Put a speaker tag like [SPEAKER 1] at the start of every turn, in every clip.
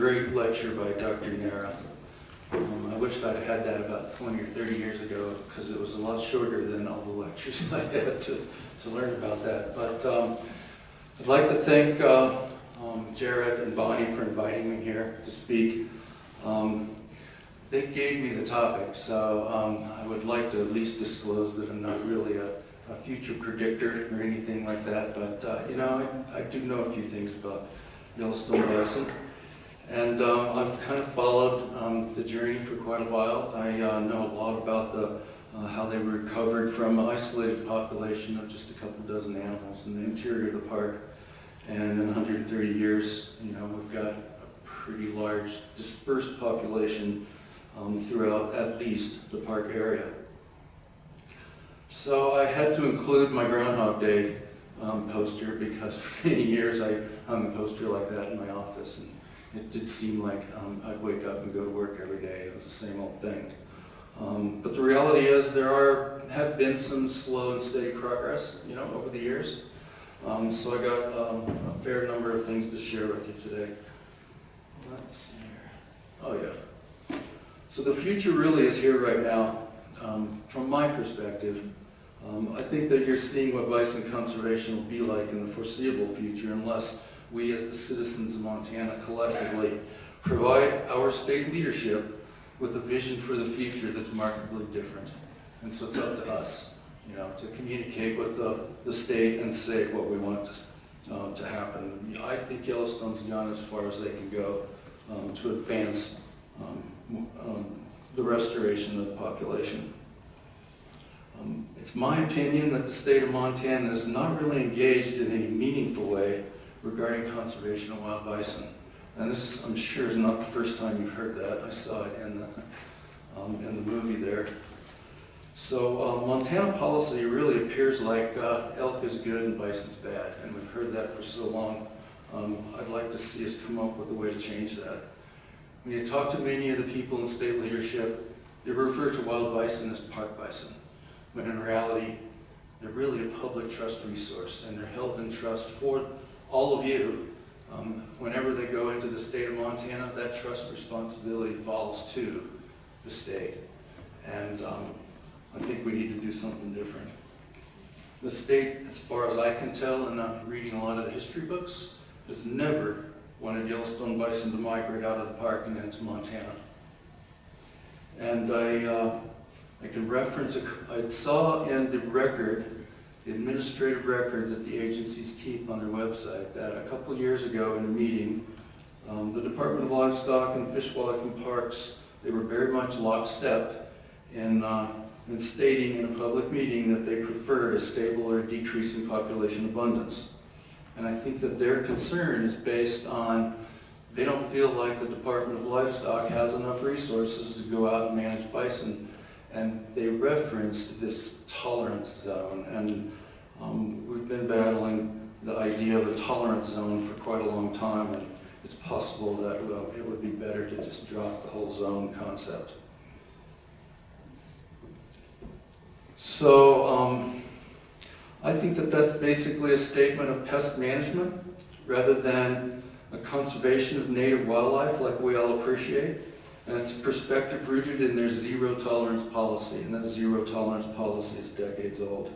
[SPEAKER 1] great lecture by Dr. Nara. I wish I'd had that about 20 or 30 years ago, because it was a lot shorter than all the lectures I had to learn about that. But I'd like to thank Jared and Bonnie for inviting me here to speak. They gave me the topic, so I would like to at least disclose that I'm not really a future predictor or anything like that, but you know, I do know a few things about Yellowstone bison. And I've kind of followed the journey for quite a while. I know a lot about how they recovered from an isolated population of just a couple dozen animals in the interior of the park. And in 130 years, you know, we've got a pretty large dispersed population throughout at least the park area. So I had to include my Groundhog Day poster, because for many years I hung a poster like that in my office, and it did seem like I'd wake up and go to work every day. It was the same old thing. But the reality is there have been some slow and steady progress, you know, over the years. So I got a fair number of things to share with you today. Let's see here. Oh yeah. So the future really is here right now. From my perspective, I think that you're seeing what bison conservation will be like in the foreseeable future, unless we as the citizens of Montana collectively provide our state leadership with a vision for the future that's markedly different. And so it's up to us, you know, to communicate with the state and say what we want to happen. I think Yellowstone's gone as far as they can go to advance the restoration of the population. It's my opinion that the state of Montana is not really engaged in any meaningful way regarding conservation of wild bison. And this, I'm sure, is not the first time you've heard that. I saw it in the movie there. So Montana policy really appears like elk is good and bison's bad, and we've heard that for so long. I'd like to see us come up with a way to change that. When you talk to many of the people in state leadership, they refer to wild bison as park bison, when in reality, they're really a public trust resource, and they're held in trust for all of you. Whenever they go into the state of Montana, that trust responsibility falls to the state. And I think we need to do something different. The state, as far as I can tell, and I'm reading a lot of the history books, has never wanted Yellowstone bison to migrate out of the park and into Montana. And I can reference, I saw in the record, the administrative record that the agencies keep on their website, that a couple years ago in a meeting, the Department of Livestock and Fish, Wildlife and Parks, they were very much lockstep in stating in a public meeting that they preferred a stable or a decreasing population abundance. And I think that their concern is based on, they don't feel like the Department of Livestock has enough resources to go out and manage bison. And they referenced this tolerance zone, and we've been battling the idea of a tolerance zone for quite a long time, and it's possible that it would be better to just drop the whole zone concept. So I think that that's basically a statement of pest management rather than a conservation of native wildlife like we all appreciate. And it's a perspective rooted in their zero tolerance policy, and that zero tolerance policy is decades old.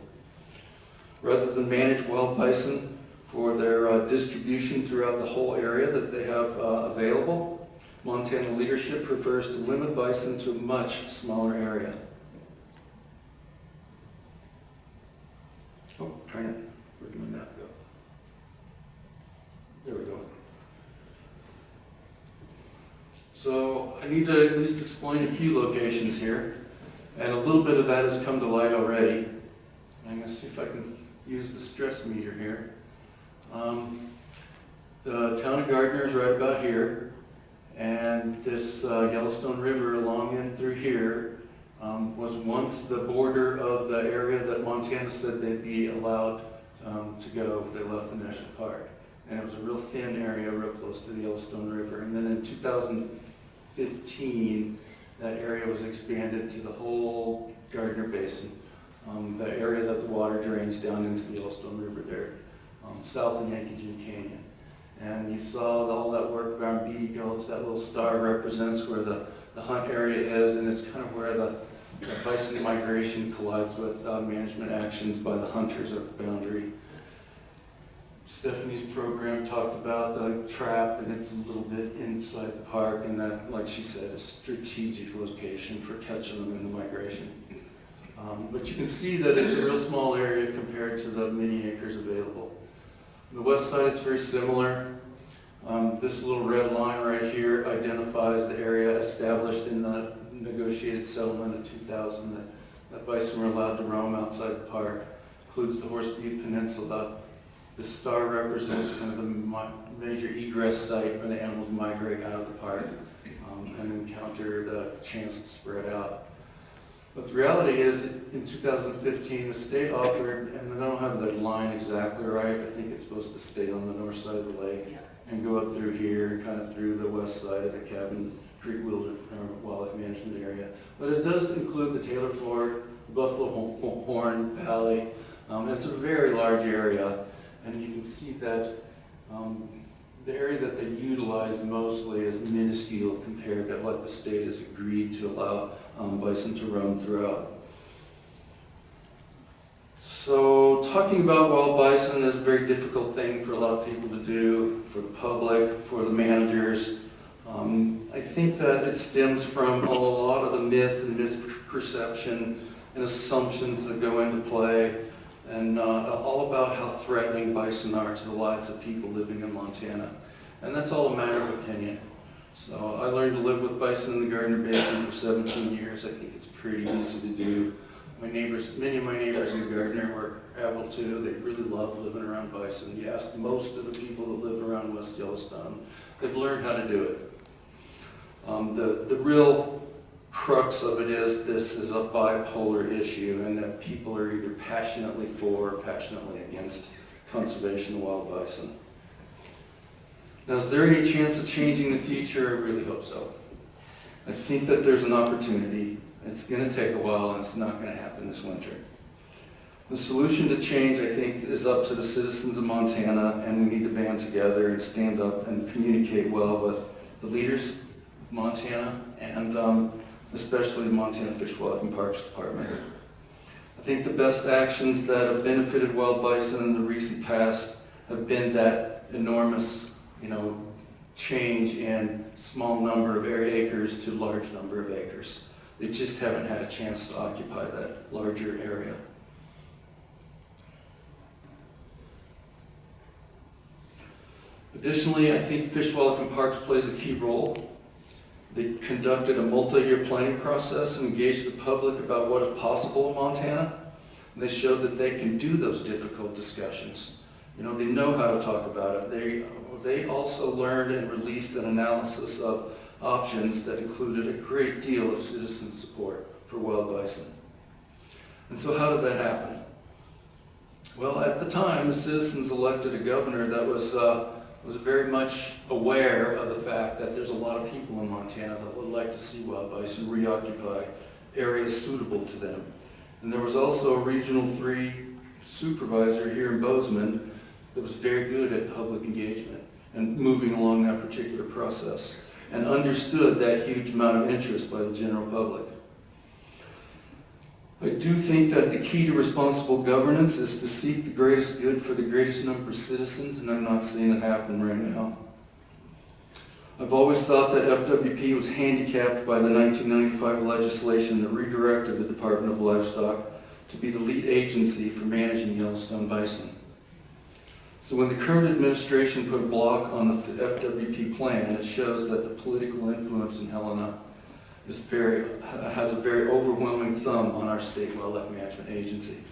[SPEAKER 1] Rather than manage wild bison for their distribution throughout the whole area that they have available, Montana leadership prefers to limit bison to a much smaller area. Oh, turn it. Where did my map go? There we go. So I need to at least explain a few locations here, and a little bit of that has come to light already. I'm going to see if I can use the stress meter here. The town of Gardner is right about here, and this Yellowstone River along in through here was once the border of the area that Montana said they'd be allowed to go if they left the national park. And it was a real thin area, real close to the Yellowstone River. And then in 2015, that area was expanded to the whole Gardner Basin, the area that the water drains down into the Yellowstone River there, south of Yankee Canyon. And you saw all that work around beady goats. That little star represents where the hunt area is, and it's kind of where the bison migration collides with management actions by the hunters at the boundary. Stephanie's program talked about the trap, and it's a little bit inside the park, and that, like she said, a strategic location for catching them in the migration. But you can see that it's a real small area compared to the many acres available. On the west side, it's very similar. This little red line right here identifies the area established in the negotiated settlement of 2000 that bison were allowed to roam outside the park. Includes the Horse Butte Peninsula. The star represents kind of the major egress site where the animals migrate out of the park and encounter the chance to spread out. But the reality is, in 2015, the state offered, and I don't have the line exactly right, I think it's supposed to stay on the north side of the lake and go up through here and kind of through the west side of the Cabin Creek Wildlife Management Area. But it does include the Taylor Fork, Buffalo Horn Valley. It's a very large area, and you can see that the area that they utilize mostly is minuscule compared to what the state has agreed to allow bison to roam throughout. So talking about wild bison is a very difficult thing for a lot of people to do, for the public, for the managers. I think that it stems from a lot of the myth and misperception and assumptions that go into play, and all about how threatening bison are to the lives of people living in Montana. And that's all a matter of opinion. So I learned to live with bison in the Gardner Basin for 17 years. I think it's pretty easy to do. Many of my neighbors in Gardner were able to. They really love living around bison. You ask most of the people that live around West Yellowstone, they've learned how to do it. The real crux of it is this is a bipolar issue, and that people are either passionately for or passionately against conservation of wild bison. Now, is there any chance of changing the future? I really hope so. I think that there's an opportunity. It's going to take a while, and it's not going to happen this winter. The solution to change, I think, is up to the citizens of Montana, and we need to band together and stand up and communicate well with the leaders of Montana and especially the Montana Fish, Wildlife, and Parks Department. I think the best actions that have benefited wild bison in the recent past have been that enormous, change in small number of acres to large number of acres. They just haven't had a chance to occupy that larger area. Additionally, I think Fish, Wildlife, and Parks plays a key role. They conducted a multi-year planning process and engaged the public about what is possible in Montana. And they showed that they can do those difficult discussions. They know how to talk about it. They also learned and released an analysis of options that included a great deal of citizen support for wild bison. And so how did that happen? Well, at the time, the citizens elected a governor that was very much aware of the fact that there's a lot of people in Montana that would like to see wild bison reoccupy areas suitable to them. And there was also a Regional 3 supervisor here in Bozeman that was very good at public engagement and moving along that particular process, and understood that huge amount of interest by the general public. I do think that the key to responsible governance is to seek the greatest good for the greatest number of citizens, and I'm not seeing it happen right now. I've always thought that FWP was handicapped by the 1995 legislation that redirected the Department of Livestock to be the lead agency for managing Yellowstone bison. So when the current administration put a block on the FWP plan, it shows that the political influence in Helena has a very overwhelming thumb on our state wildlife management agency.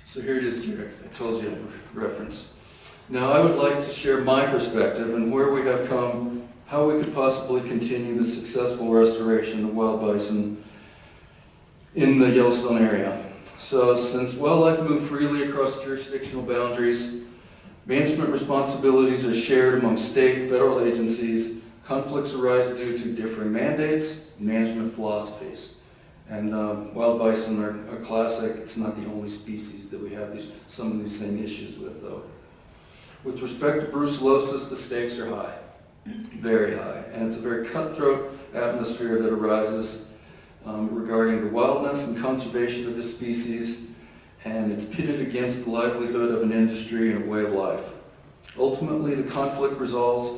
[SPEAKER 1] So here it is, Jared. I told you I'd reference. Now I would like to share my perspective and where we have come, how we could possibly continue the successful restoration of wild bison in the Yellowstone area. So since wildlife move freely across jurisdictional boundaries, management responsibilities are shared among state, federal agencies. Conflicts arise due to differing mandates and management philosophies. And wild bison are classic. It's not the only species that we have some of these same issues with, though. With respect to brucellosis, the stakes are high, very high, and it's a very cutthroat atmosphere that arises regarding the wildness and conservation of this species, and it's pitted against the livelihood of an industry and a way of life. Ultimately, the conflict resolves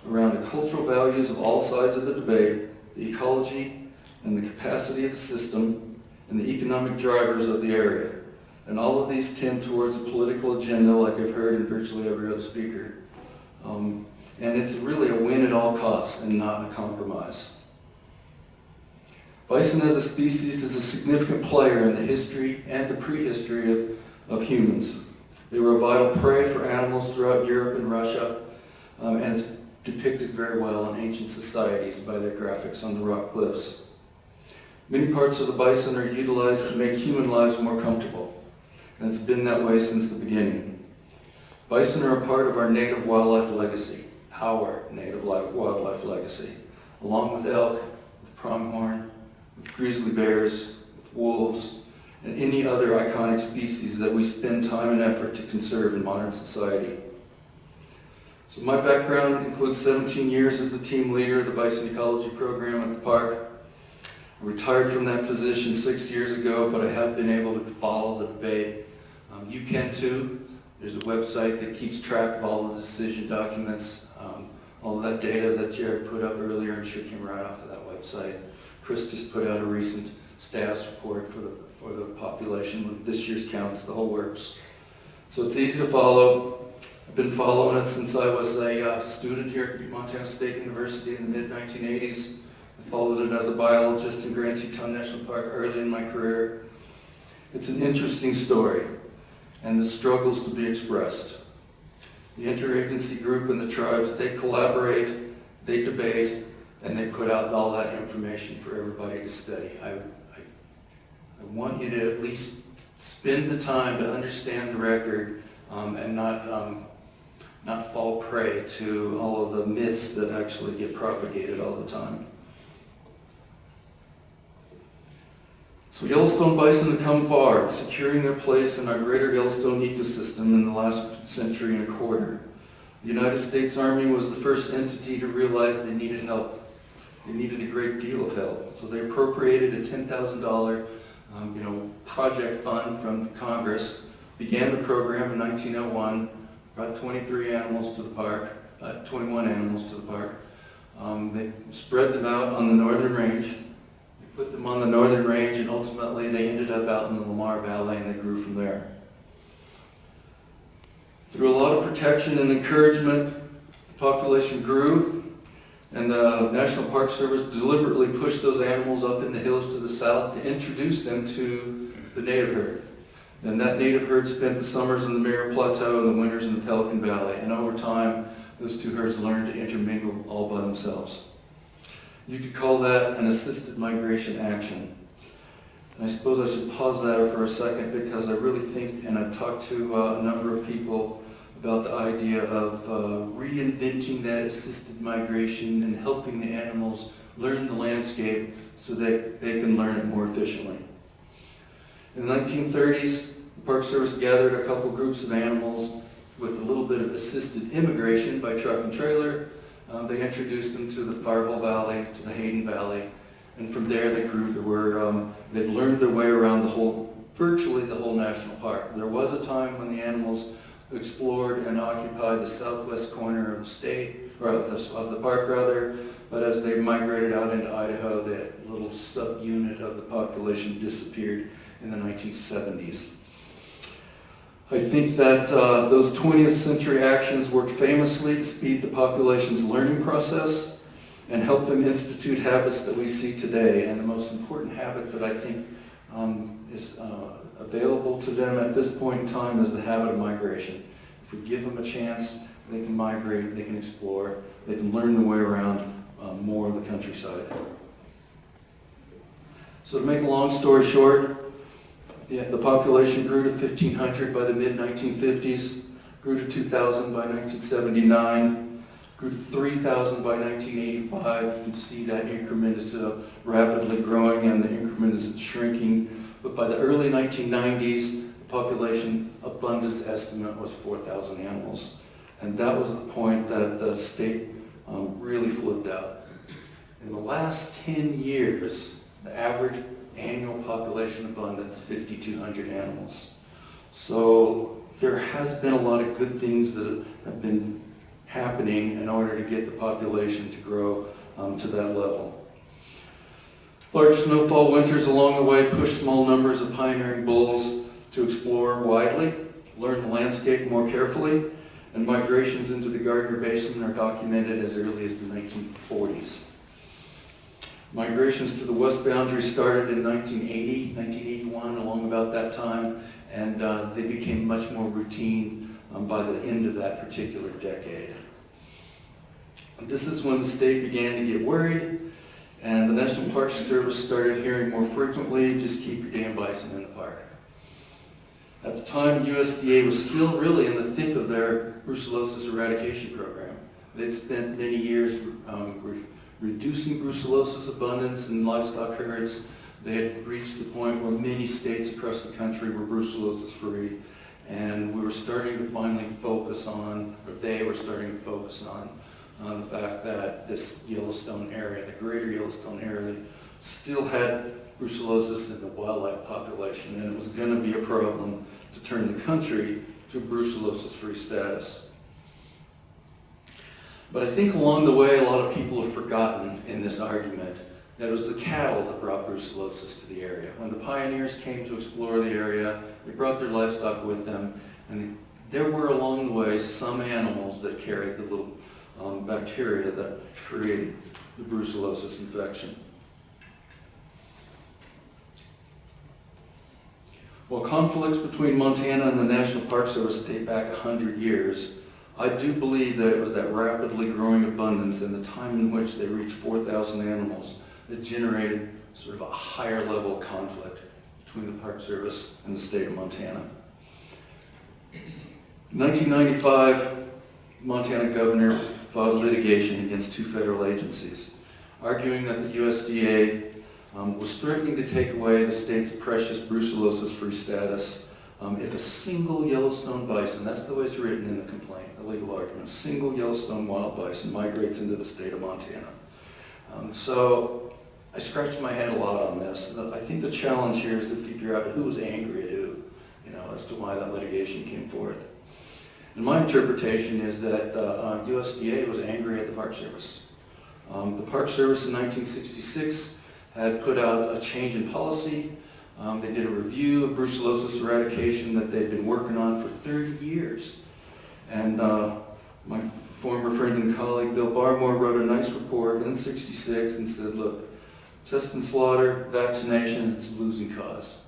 [SPEAKER 1] around the cultural values of all sides of the debate, the ecology and the capacity of the system, and the economic drivers of the area. And all of these tend towards a political agenda, like I've heard in virtually every other speaker. And it's really a win at all costs and not a compromise. Bison as a species is a significant player in the history and the prehistory of humans. They were a vital prey for animals throughout Europe and Russia, and it's depicted very well in ancient societies by their graphics on the rock cliffs. Many parts of the bison are utilized to make human lives more comfortable, and it's been that way since the beginning. Bison are a part of our native wildlife legacy, along with elk, with pronghorn, with grizzly bears, with wolves, and any other iconic species that we spend time and effort to conserve in modern society. So my background includes 17 years as the team leader of the Bison Ecology Program at the park. I retired from that position 6 years ago, but I have been able to follow the debate. You can too. There's a website that keeps track of all the decision documents. All of that data that Jared put up earlier, I'm sure came right off of that website. Chris just put out a recent status report for the population with this year's counts, the whole works. So it's easy to follow. I've been following it since I was a student here at Montana State University in the mid-1980s. I followed it as a biologist in Grand Teton National Park early in my career. It's an interesting story, and the struggles to be expressed. The interagency group and the tribes, they collaborate, they debate, and they put out all that information for everybody to study. I want you to at least spend the time to understand the record and not fall prey to all of the myths that actually get propagated all the time. So Yellowstone bison have come far, securing their place in our greater Yellowstone ecosystem in the last century and a quarter. The United States Army was the first entity to realize they needed help. They needed a great deal of help. So they appropriated a $10,000 project fund from Congress, began the program in 1901, brought 21 animals to the park. They spread them out on the northern range. Put them on the northern range, and ultimately they ended up out in the Lamar Valley, and they grew from there. Through a lot of protection and encouragement, the population grew, and the National Park Service deliberately pushed those animals up in the hills to the south to introduce them to the native herd. And that native herd spent the summers in the Mirror Plateau and the winters in the Pelican Valley, and over time, those two herds learned to intermingle all by themselves. You could call that an assisted migration action. And I suppose I should pause that for a second, because I really think, and I've talked to a number of people about the idea of reinventing that assisted migration and helping the animals learn the landscape so that they can learn it more efficiently. In the 1930s, the Park Service gathered a couple groups of animals with a little bit of assisted immigration by truck and trailer. They introduced them to the Firehole Valley, to the Hayden Valley, and from there they grew. They've learned their way around virtually the whole national park. There was a time when the animals explored and occupied the southwest corner of the state, or of the park rather, but as they migrated out into Idaho, that little subunit of the population disappeared in the 1970s. I think that those 20th century actions worked famously to speed the population's learning process and help them institute habits that we see today. And the most important habit that I think is available to them at this point in time is the habit of migration. If we give them a chance, they can migrate, they can explore, they can learn their way around more of the countryside. So to make a long story short, the population grew to 1,500 by the mid-1950s, grew to 2,000 by 1979. grew to 3,000 by 1985. You can see that increment is rapidly growing and the increment is shrinking. But by the early 1990s, the population abundance estimate was 4,000 animals. And that was the point that the state really flipped out. In the last 10 years, the average annual population abundance, 5,200 animals. So there has been a lot of good things that have been happening in order to get the population to grow to that level. Large snowfall winters along the way pushed small numbers of pioneering bulls to explore widely, learn the landscape more carefully, and migrations into the Gardner Basin are documented as early as the 1940s. Migrations to the west boundary started in 1980, 1981, along about that time, and they became much more routine by the end of that particular decade. This is when the state began to get worried, and the National Park Service started hearing more frequently, just keep your damn bison in the park. At the time, USDA was still really in the thick of their brucellosis eradication program. They'd spent many years reducing brucellosis abundance in livestock herds. They had reached the point where many states across the country were brucellosis free, and we were starting to finally focus on, or they were starting to focus on the fact that this Yellowstone area, the greater Yellowstone area, still had brucellosis in the wildlife population, and it was going to be a problem to turn the country to brucellosis-free status. But I think along the way, a lot of people have forgotten in this argument that it was the cattle that brought brucellosis to the area. When the pioneers came to explore the area, they brought their livestock with them, and there were along the way some animals that carried the little bacteria that created the brucellosis infection. While conflicts between Montana and the National Park Service date back 100 years, I do believe that it was that rapidly growing abundance and the time in which they reached 4,000 animals that generated sort of a higher level of conflict between the Park Service and the state of Montana. In 1995, Montana governor filed litigation against two federal agencies, arguing that the USDA was threatening to take away the state's precious brucellosis-free status if a single Yellowstone bison, that's the way it's written in the complaint, the legal argument, a single Yellowstone wild bison migrates into the state of Montana. So I scratched my head a lot on this. I think the challenge here is to figure out who was angry at who, as to why that litigation came forth. And my interpretation is that USDA was angry at the Park Service. The Park Service in 1966 had put out a change in policy. They did a review of brucellosis eradication that they'd been working on for 30 years. And my former friend and colleague, Bill Barmore, wrote a nice report in '66 and said, look, test and slaughter, vaccination, it's a losing cause.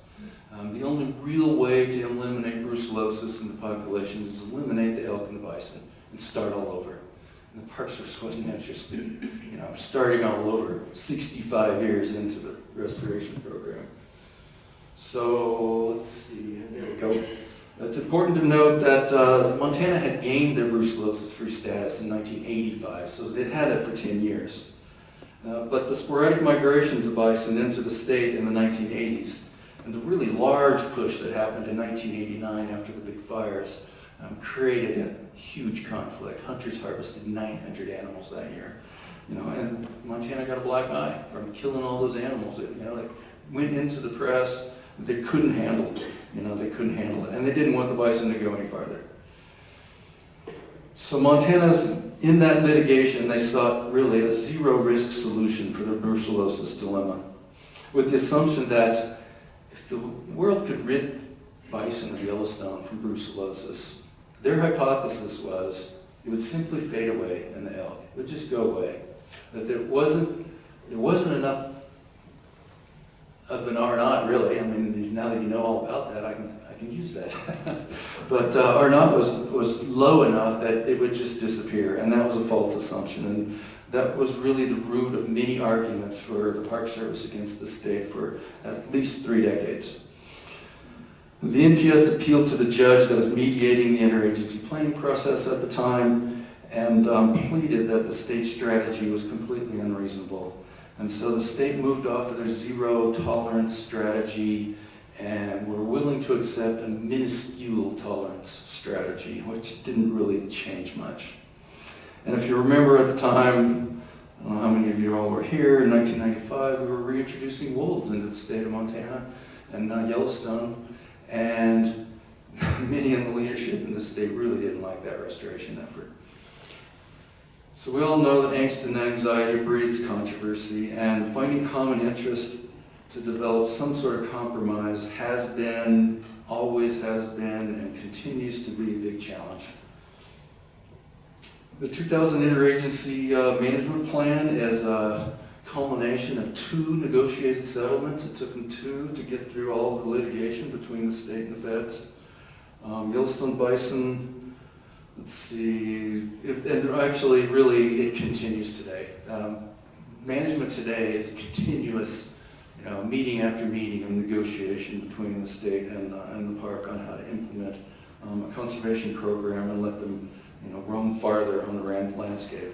[SPEAKER 1] The only real way to eliminate brucellosis in the population is to eliminate the elk and the bison and start all over. And the Park Service wasn't interested, starting all over 65 years into the restoration program. So let's see, there we go. It's important to note that Montana had gained their brucellosis-free status in 1985, so they'd had it for 10 years. But the sporadic migrations of bison into the state in the 1980s, and the really large push that happened in 1989 after the big fires, created a huge conflict. Hunters harvested 900 animals that year, and Montana got a black eye from killing all those animals. They went into the press. They couldn't handle it. They couldn't handle it, and they didn't want the bison to go any farther. So Montana's in that litigation. They sought really a zero-risk solution for their brucellosis dilemma, with the assumption that if the world could rid bison of Yellowstone from brucellosis, their hypothesis was it would simply fade away in the elk. It would just go away. That there wasn't enough of an R0, really. I mean, now that you know all about that, I can use that. But R0 was low enough that it would just disappear, and that was a false assumption. And that was really the root of many arguments for the Park Service against the state for at least 3 decades. The NPS appealed to the judge that was mediating the interagency planning process at the time, and pleaded that the state strategy was completely unreasonable. And so the state moved off of their zero tolerance strategy and were willing to accept a minuscule tolerance strategy, which didn't really change much. And if you remember at the time, I don't know how many of you all were here, in 1995 we were reintroducing wolves into the state of Montana and Yellowstone, and many in the leadership in the state really didn't like that restoration effort. So we all know that angst and anxiety breeds controversy, and finding common interest to develop some sort of compromise has been, always has been, and continues to be a big challenge. The 2000 Interagency Management Plan is a culmination of 2 negotiated settlements. It took them 2 to get through all of the litigation between the state and the feds. Yellowstone bison, let's see, and actually really it continues today. Management today is a continuous meeting after meeting of negotiation between the state and the park on how to implement a conservation program and let them roam farther on the landscape.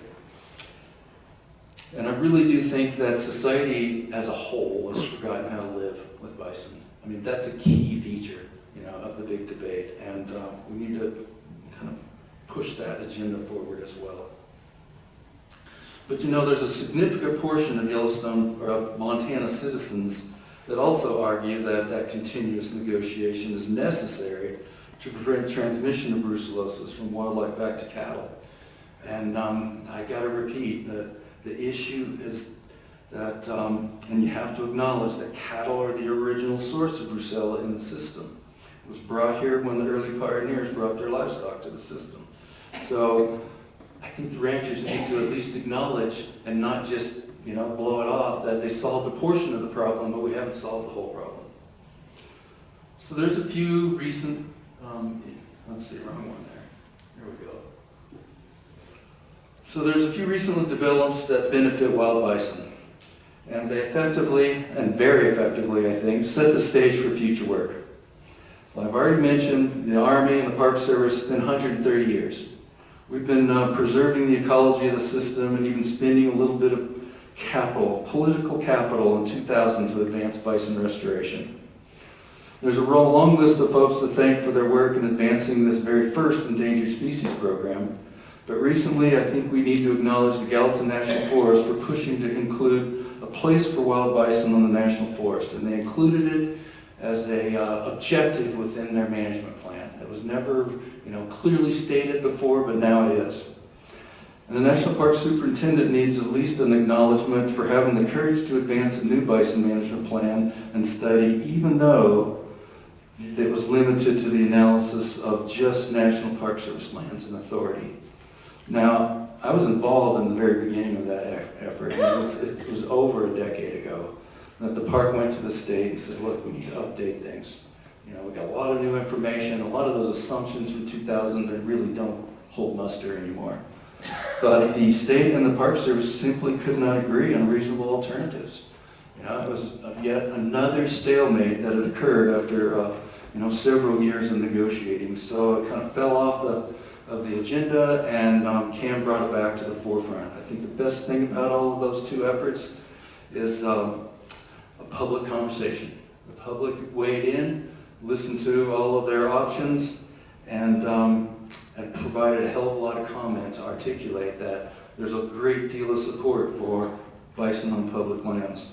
[SPEAKER 1] And I really do think that society as a whole has forgotten how to live with bison. I mean, that's a key feature, of the big debate, and we need to kind of push that agenda forward as well. But there's a significant portion of Yellowstone, or of Montana citizens, that also argue that that continuous negotiation is necessary to prevent transmission of brucellosis from wildlife back to cattle. And I got to repeat that the issue is that, and you have to acknowledge that cattle are the original source of brucella in the system. It was brought here when the early pioneers brought their livestock to the system. So I think the ranchers need to at least acknowledge and not just, blow it off that they solved a portion of the problem, but we haven't solved the whole problem. So there's a few recent, let's see, wrong one there. Here we go. So there's a few recent developments that benefit wild bison. And they effectively, and very effectively, I think, set the stage for future work. Well, I've already mentioned the Army and the Park Service. It's been 130 years. We've been preserving the ecology of the system and even spending a little bit of capital, political capital in 2000 to advance bison restoration. There's a long list of folks to thank for their work in advancing this very first endangered species program. But recently, I think we need to acknowledge the Gallatin National Forest for pushing to include a place for wild bison on the National Forest. And they included it as a objective within their management plan. It was never clearly stated before, but now it is. And the National Park Superintendent needs at least an acknowledgement for having the courage to advance a new bison management plan and study, even though it was limited to the analysis of just National Park Service lands and authority. Now, I was involved in the very beginning of that effort. It was over a decade ago that the park went to the state and said, look, we need to update things. We got a lot of new information, a lot of those assumptions from 2000 that really don't hold muster anymore. But the state and the Park Service simply could not agree on reasonable alternatives. It was yet another stalemate that had occurred after several years of negotiating. So it kind of fell off of the agenda, and Cam brought it back to the forefront. I think the best thing about all of those 2 efforts is a public conversation. The public weighed in, listened to all of their options, and provided a hell of a lot of comment to articulate that there's a great deal of support for bison on public lands.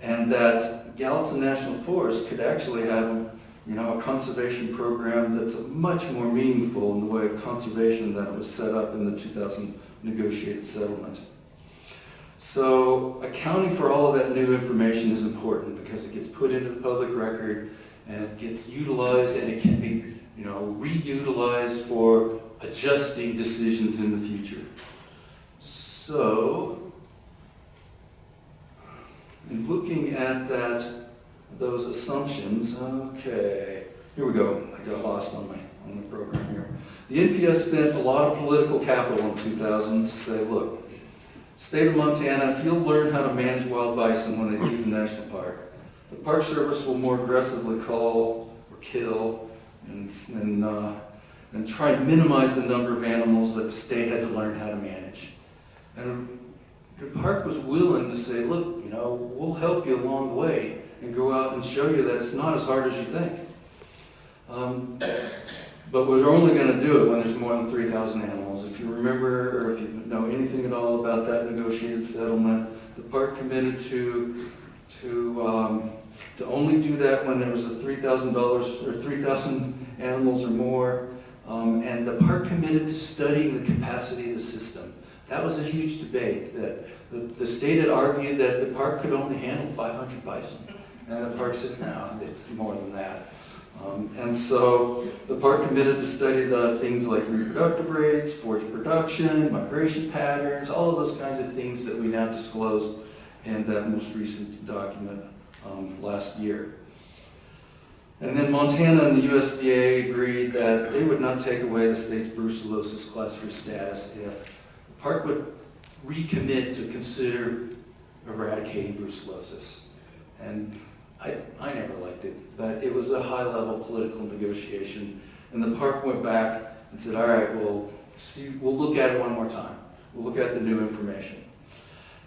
[SPEAKER 1] And that Gallatin National Forest could actually have a conservation program that's much more meaningful in the way of conservation than it was set up in the 2000 negotiated settlement. So accounting for all of that new information is important because it gets put into the public record and it gets utilized, and it can be reutilized for adjusting decisions in the future. So, in looking at those assumptions, okay, here we go. I got lost on the program here. The NPS spent a lot of political capital in 2000 to say, look, state of Montana, if you'll learn how to manage wild bison when they leave the national park, the Park Service will more aggressively call or kill and and try and minimize the number of animals that the state had to learn how to manage. And the park was willing to say, look, we'll help you along the way and go out and show you that it's not as hard as you think. But we're only going to do it when there's more than 3,000 animals. If you remember, or if you know anything at all about that negotiated settlement, the park committed to only do that when there was a $3,000 or 3,000 animals or more, and the park committed to studying the capacity of the system. That was a huge debate. That the state had argued that the park could only handle 500 bison, and the park said, no, it's more than that. And so the park committed to study the things like reproductive rates, forage production, migration patterns, all of those kinds of things that we now disclosed in that most recent document last year. And then Montana and the USDA agreed that they would not take away the state's brucellosis class 3 status if the park would recommit to consider eradicating brucellosis. And I never liked it, but it was a high-level political negotiation, and the park went back and said, all right, we'll look at it one more time. We'll look at the new information.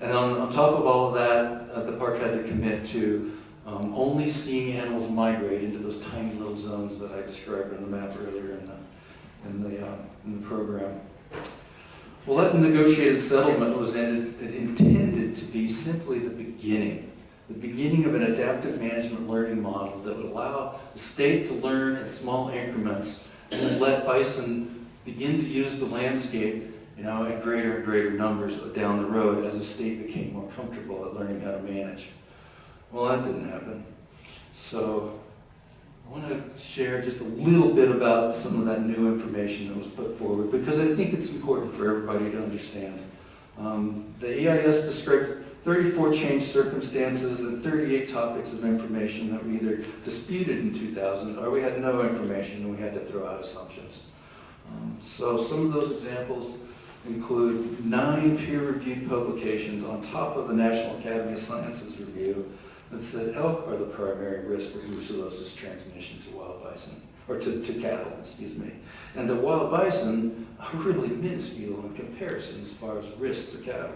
[SPEAKER 1] And on top of all of that, the park had to commit to only seeing animals migrate into those tiny little zones that I described on the map earlier in the program. Well, that negotiated settlement was intended to be simply the beginning of an adaptive management learning model that would allow the state to learn in small increments and then let bison begin to use the landscape at greater and greater numbers down the road as the state became more comfortable at learning how to manage. Well, that didn't happen. So I want to share just a little bit about some of that new information that was put forward, because I think it's important for everybody to understand. The EIS described 34 changed circumstances and 38 topics of information that we either disputed in 2000 or we had no information and we had to throw out assumptions. So some of those examples include 9 peer-reviewed publications on top of the National Academy of Sciences review that said elk are the primary risk of brucellosis transmission to wild bison, or to cattle, excuse me. And that wild bison are really minuscule in comparison as far as risk to cattle.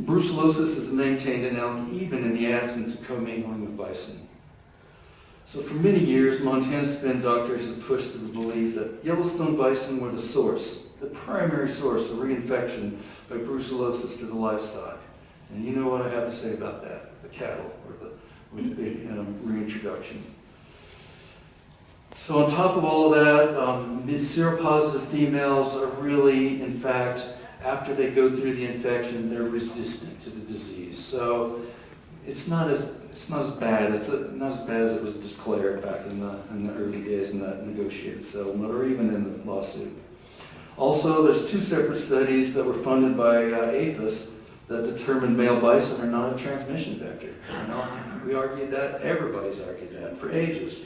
[SPEAKER 1] Brucellosis is maintained in elk even in the absence of commingling with bison. So for many years, Montana spin doctors have pushed the belief that Yellowstone bison were the source, the primary source of reinfection by brucellosis to the livestock. And you know what I have to say about that, the cattle, or the big reintroduction. So on top of all of that, seropositive females are really, in fact, after they go through the infection, they're resistant to the disease. So it's not as bad. It's not as bad as it was declared back in the early days in that negotiated settlement, or even in the lawsuit. Also, there's 2 separate studies that were funded by APHIS that determined male bison are not a transmission vector. We argued that. Everybody's argued that for ages.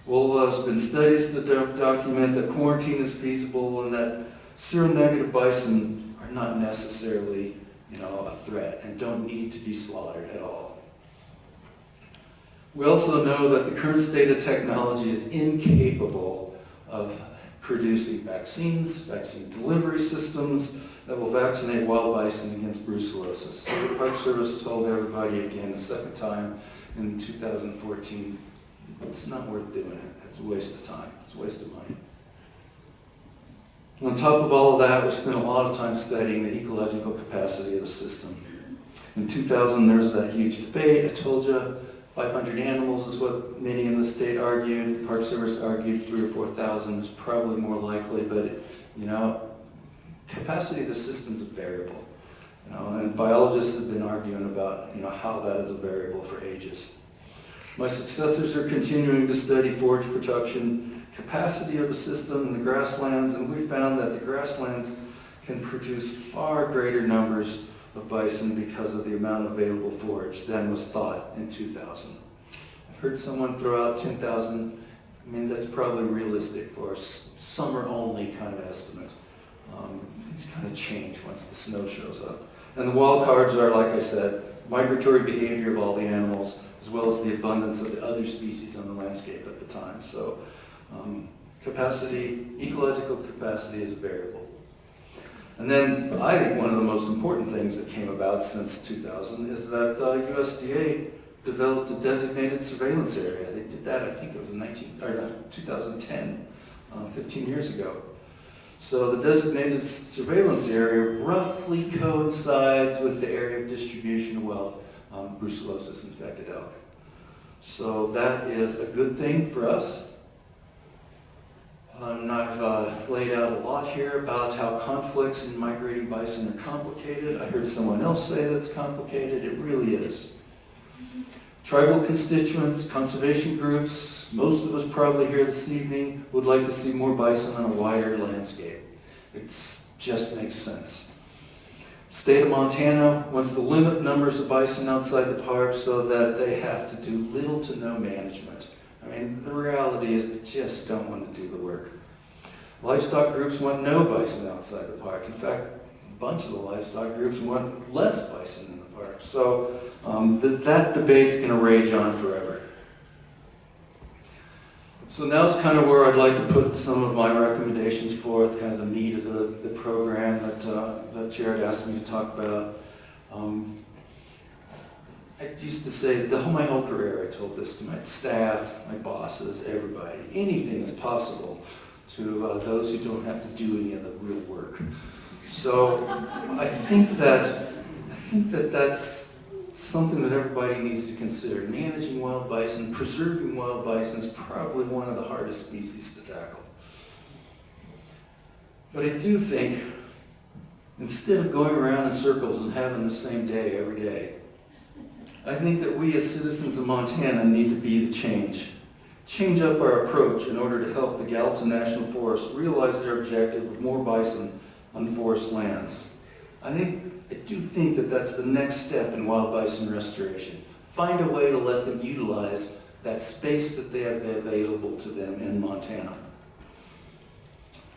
[SPEAKER 1] Well, there's been studies to document that quarantine is feasible and that seronegative bison are not necessarily, a threat and don't need to be slaughtered at all. We also know that the current state of technology is incapable of producing vaccines, vaccine delivery systems that will vaccinate wild bison against brucellosis. So the Park Service told everybody again a second time in 2014, it's not worth doing it. It's a waste of time. It's a waste of money. On top of all of that, we spent a lot of time studying the ecological capacity of the system. In 2000, there was that huge debate. I told you 500 animals is what many in the state argued. The Park Service argued 3,000 or 4,000 is probably more likely, but capacity of the system is a variable. And biologists have been arguing about how that is a variable for ages. My successors are continuing to study forage production, capacity of the system in the grasslands, and we found that the grasslands can produce far greater numbers of bison because of the amount of available forage than was thought in 2000. I've heard someone throw out 10,000. That's probably realistic for a summer-only kind of estimate. Things kind of change once the snow shows up. And the wild cards are, like I said, migratory behavior of all the animals, as well as the abundance of the other species on the landscape at the time. So Ecological capacity is a variable. And then I think one of the most important things that came about since 2000 is that USDA developed a designated surveillance area. They did that, I think it was in 2010, 15 years ago. So the designated surveillance area roughly coincides with the area of distribution of wild brucellosis infected elk. So that is a good thing for us. I've laid out a lot here about how conflicts in migrating bison are complicated. I heard someone else say that it's complicated. It really is. Tribal constituents, conservation groups, most of us probably here this evening would like to see more bison on a wider landscape. It just makes sense. State of Montana wants to limit numbers of bison outside the park so that they have to do little to no management. I mean, the reality is they just don't want to do the work. Livestock groups want no bison outside the park. In fact, a bunch of the livestock groups want less bison in the park. So that debate's going to rage on forever. So now's kind of where I'd like to put some of my recommendations forth, kind of the meat of the program that Jared asked me to talk about. I used to say, my whole career, I told this to my staff, my bosses, everybody. Anything is possible to those who don't have to do any of the real work. So I think that that's something that everybody needs to consider. Managing wild bison, preserving wild bison is probably one of the hardest species to tackle. But I do think, instead of going around in circles and having the same day every day, I think that we as citizens of Montana need to be the change up our approach in order to help the Gallatin National Forest realize their objective of more bison on forest lands. I do think that that's the next step in wild bison restoration. Find a way to let them utilize that space that they have available to them in Montana.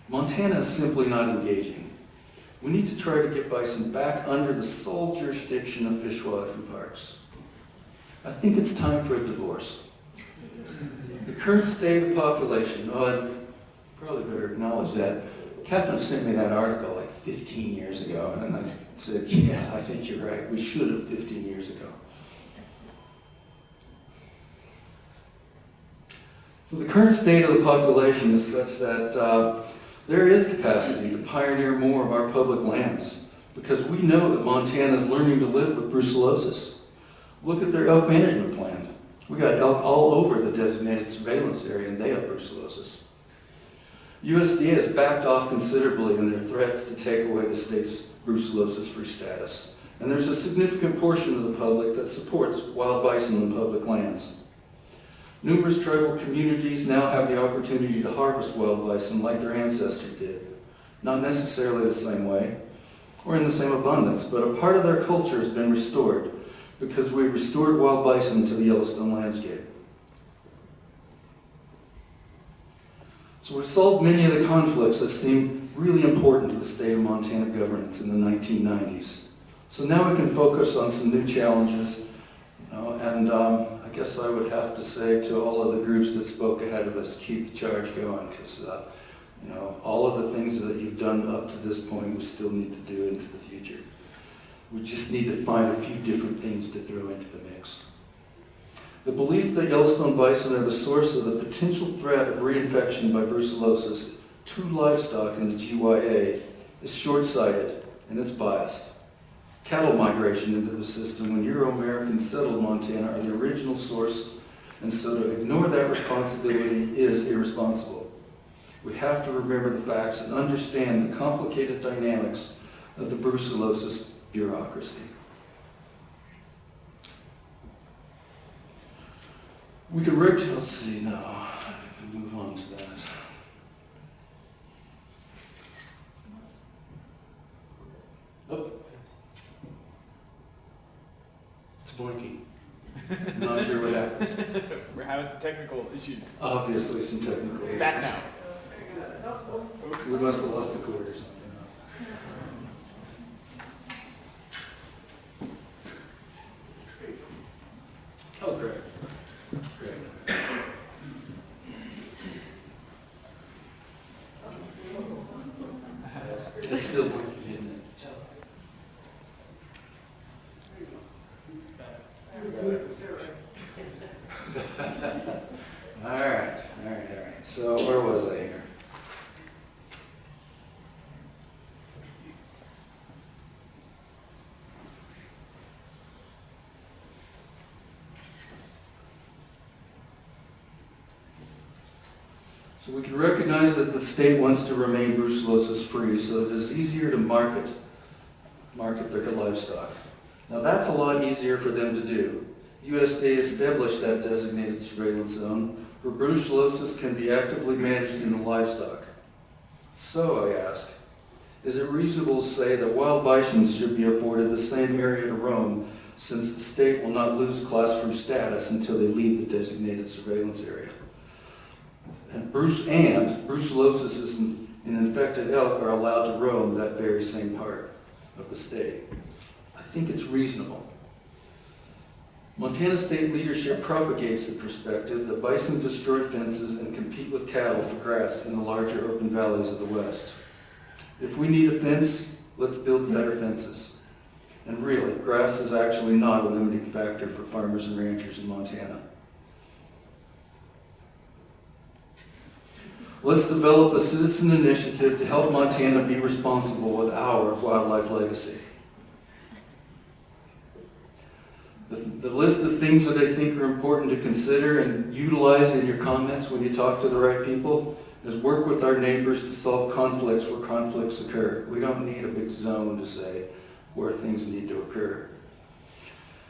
[SPEAKER 1] Montana is simply not engaging. We need to try to get bison back under the sole jurisdiction of Fish, Wildlife, and Parks. I think it's time for a divorce. The current state of the population, I'd probably better acknowledge that. Catherine sent me that article like 15 years ago, and I said, yeah, I think you're right. We should have 15 years ago. So the current state of the population is such that there is capacity to pioneer more of our public lands, because we know that Montana is learning to live with brucellosis. Look at their elk management plan. We got elk all over the designated surveillance area, and they have brucellosis. USDA has backed off considerably in their threats to take away the state's brucellosis-free status. And there's a significant portion of the public that supports wild bison on public lands. Numerous tribal communities now have the opportunity to harvest wild bison like their ancestors did. Not necessarily the same way or in the same abundance, but a part of their culture has been restored because we've restored wild bison to the Yellowstone landscape. So we've solved many of the conflicts that seemed really important to the state of Montana governance in the 1990s. So now we can focus on some new challenges, and I guess I would have to say to all of the groups that spoke ahead of us, keep the charge going, because all of the things that you've done up to this point, we still need to do into the future. We just need to find a few different things to throw into the mix. The belief that Yellowstone bison are the source of the potential threat of reinfection by brucellosis to livestock in the GYA is short-sighted and it's biased. Cattle migration into the system when Euro-Americans settled Montana are the original source, and so to ignore that responsibility is irresponsible. We have to remember the facts and understand the complicated dynamics of the brucellosis bureaucracy. We can let's see now, I can move on to that. Oh, it's blinking. I'm not sure what happened.
[SPEAKER 2] We're having technical issues.
[SPEAKER 1] Obviously some technical issues.
[SPEAKER 2] Back now.
[SPEAKER 1] We must have lost a cord or something. Oh, great. Great. It's still working, isn't it? All right. So where was I here? So we can recognize that the state wants to remain brucellosis free, so it is easier to market their livestock. Now that's a lot easier for them to do. USDA established that designated surveillance zone where brucellosis can be actively managed in the livestock. So I ask, is it reasonable to say that wild bisons should be afforded the same area to roam since the state will not lose class 3 status until they leave the designated surveillance area? And brucellosis in infected elk are allowed to roam that very same part of the state. I think it's reasonable. Montana state leadership propagates the perspective that bison destroy fences and compete with cattle for grass in the larger open valleys of the West. If we need a fence, let's build better fences. And really, grass is actually not a limiting factor for farmers and ranchers in Montana. Let's develop a citizen initiative to help Montana be responsible with our wildlife legacy. The list of things that I think are important to consider and utilize in your comments when you talk to the right people is work with our neighbors to solve conflicts where conflicts occur. We don't need a big zone to say where things need to occur.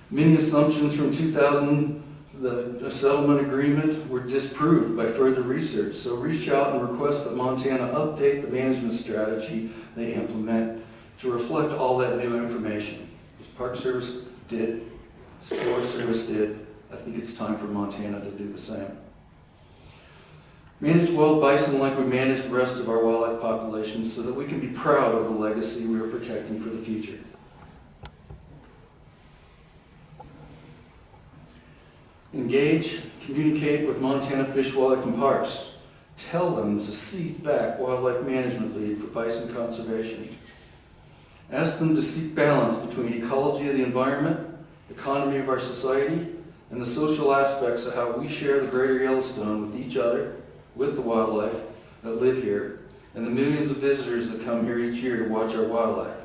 [SPEAKER 1] Many assumptions from 2000, the settlement agreement, were disproved by further research. So reach out and request that Montana update the management strategy they implement to reflect all that new information. As Park Service did, Forest Service did, I think it's time for Montana to do the same. Manage wild bison like we manage the rest of our wildlife population so that we can be proud of the legacy we are protecting for the future. Engage, communicate with Montana Fish, Wildlife, and Parks. Tell them to seize back wildlife management lead for bison conservation. Ask them to seek balance between ecology of the environment, economy of our society, and the social aspects of how we share the greater Yellowstone with each other, with the wildlife that live here, and the millions of visitors that come here each year to watch our wildlife.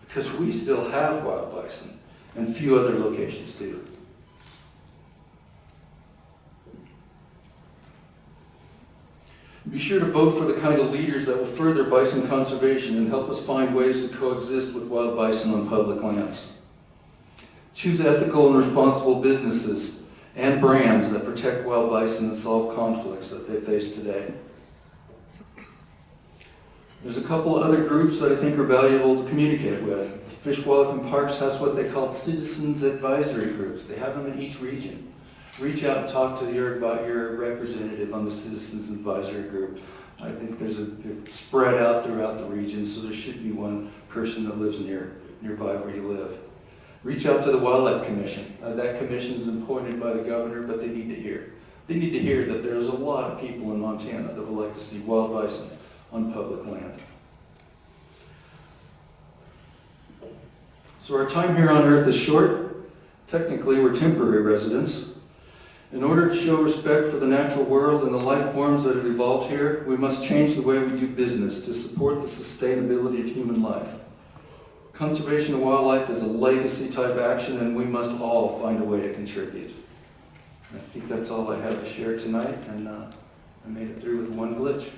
[SPEAKER 1] Because we still have wild bison, and few other locations do. Be sure to vote for the kind of leaders that will further bison conservation and help us find ways to coexist with wild bison on public lands. Choose ethical and responsible businesses and brands that protect wild bison and solve conflicts that they face today. There's a couple of other groups that I think are valuable to communicate with. Fish, Wildlife, and Parks has what they call citizens advisory groups. They have them in each region. Reach out and talk to your representative on the Citizens Advisory Group. I think they're spread out throughout the region, so there should be one person that lives nearby where you live. Reach out to the Wildlife Commission. That commission is appointed by the governor, but they need to hear. They need to hear that there's a lot of people in Montana that would like to see wild bison on public land. So our time here on Earth is short. Technically, we're temporary residents. In order to show respect for the natural world and the life forms that have evolved here, we must change the way we do business to support the sustainability of human life. Conservation of wildlife is a legacy type action, and we must all find a way to contribute. I think that's all I have to share tonight, and I made it through with one glitch.